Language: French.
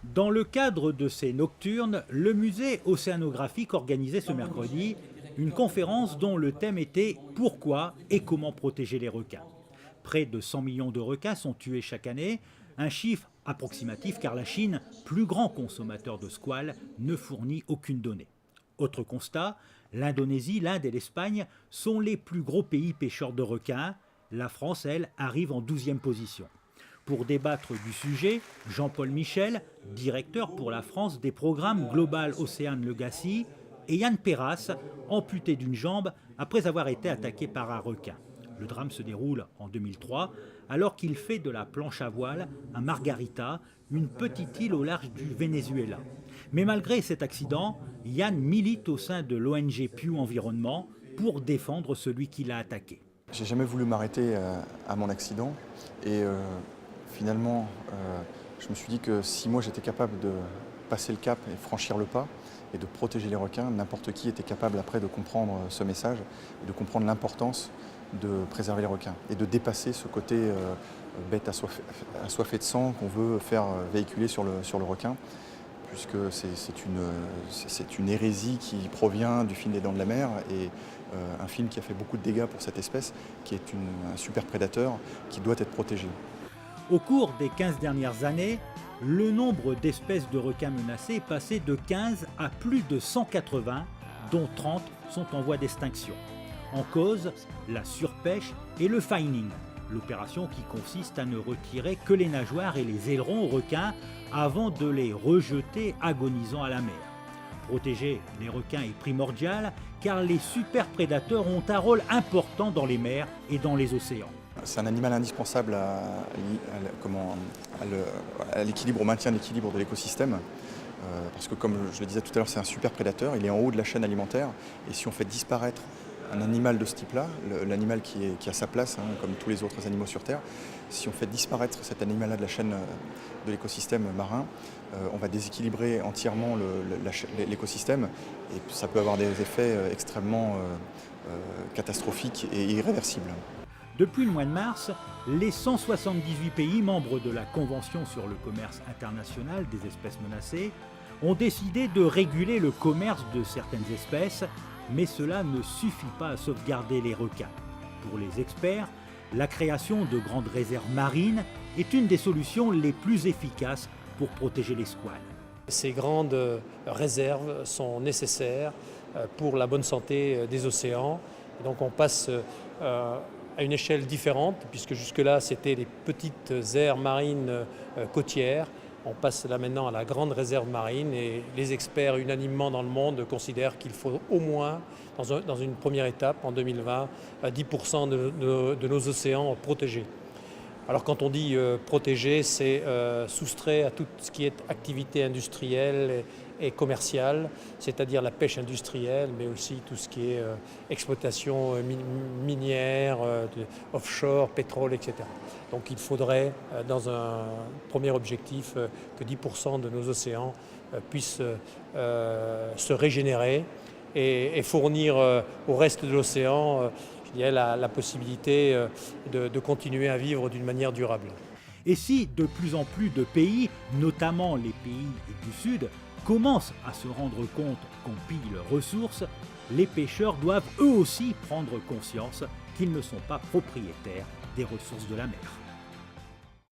Dans le cadre de ces nocturnes, le musée océanographique organisait ce mercredi une conférence dont le thème était « Pourquoi et comment protéger les requins ?» Près de 100 millions de requins sont tués chaque année, un chiffre approximatif car la Chine, plus grand consommateur de squales, ne fournit aucune donnée. Autre constat, l'Indonésie, l'Inde et l'Espagne sont les plus gros pays pêcheurs de requins. La France, elle, arrive en 12e position. Pour débattre du sujet, Jean-Paul Michel, directeur pour la France des programmes Global Ocean Legacy, et Yann Perras, amputé d'une jambe après avoir été attaqué par un requin. Le drame se déroule en 2003, alors qu'il fait de la planche à voile à Margarita, une petite île au large du Venezuela. Mais malgré cet accident, Yann milite au sein de l'ONG Pew Environnement pour défendre celui qui l'a attaqué. J'ai jamais voulu m'arrêter à mon accident et finalement je me suis dit que si moi j'étais capable de passer le cap et franchir le pas et de protéger les requins, n'importe qui était capable après de comprendre ce message et de comprendre l'importance de préserver les requins et de dépasser ce côté bête assoiffée de sang qu'on veut faire véhiculer sur le requin, puisque c'est une hérésie qui provient du film Les Dents de la Mer et un film qui a fait beaucoup de dégâts pour cette espèce, qui est un super prédateur qui doit être protégé. Au cours des 15 dernières années, le nombre d'espèces de requins menacés est passé de 15 à plus de 180, dont 30 sont en voie d'extinction. En cause, la surpêche et le fining, l'opération qui consiste à ne retirer que les nageoires et les ailerons aux requins avant de les rejeter agonisant à la mer. Protéger les requins est primordial car les superprédateurs ont un rôle important dans les mers et dans les océans. C'est un animal indispensable à l'équilibre, au maintien de l'équilibre de l'écosystème. Parce que comme je le disais tout à l'heure, c'est un super prédateur, il est en haut de la chaîne alimentaire. Et si on fait disparaître un animal de ce type-là, l'animal qui a sa place, hein, comme tous les autres animaux sur Terre, si on fait disparaître cet animal-là de la chaîne de l'écosystème marin, on va déséquilibrer entièrement l'écosystème et ça peut avoir des effets extrêmement catastrophiques et irréversibles. Depuis le mois de mars, les 178 pays membres de la Convention sur le commerce international des espèces menacées ont décidé de réguler le commerce de certaines espèces, mais cela ne suffit pas à sauvegarder les requins. Pour les experts, la création de grandes réserves marines est une des solutions les plus efficaces pour protéger les squales. Ces grandes réserves sont nécessaires pour la bonne santé des océans. Et donc on passe à une échelle différente, puisque jusque-là c'était les petites aires marines côtières. On passe là maintenant à la grande réserve marine et les experts unanimement dans le monde considèrent qu'il faut au moins, dans une première étape en 2020, 10% de nos océans protégés. Alors quand on dit protéger, c'est soustrait à tout ce qui est activité industrielle et commerciale, c'est-à-dire la pêche industrielle, mais aussi tout ce qui est exploitation minière, offshore, pétrole, etc. Donc il faudrait, dans un premier objectif, que 10% de nos océans puissent se régénérer et fournir au reste de l'océan la possibilité de continuer à vivre d'une manière durable. Et si de plus en plus de pays, notamment les pays du Sud, commencent à se rendre compte qu'on pille leurs ressources, les pêcheurs doivent eux aussi prendre conscience qu'ils ne sont pas propriétaires des ressources de la mer.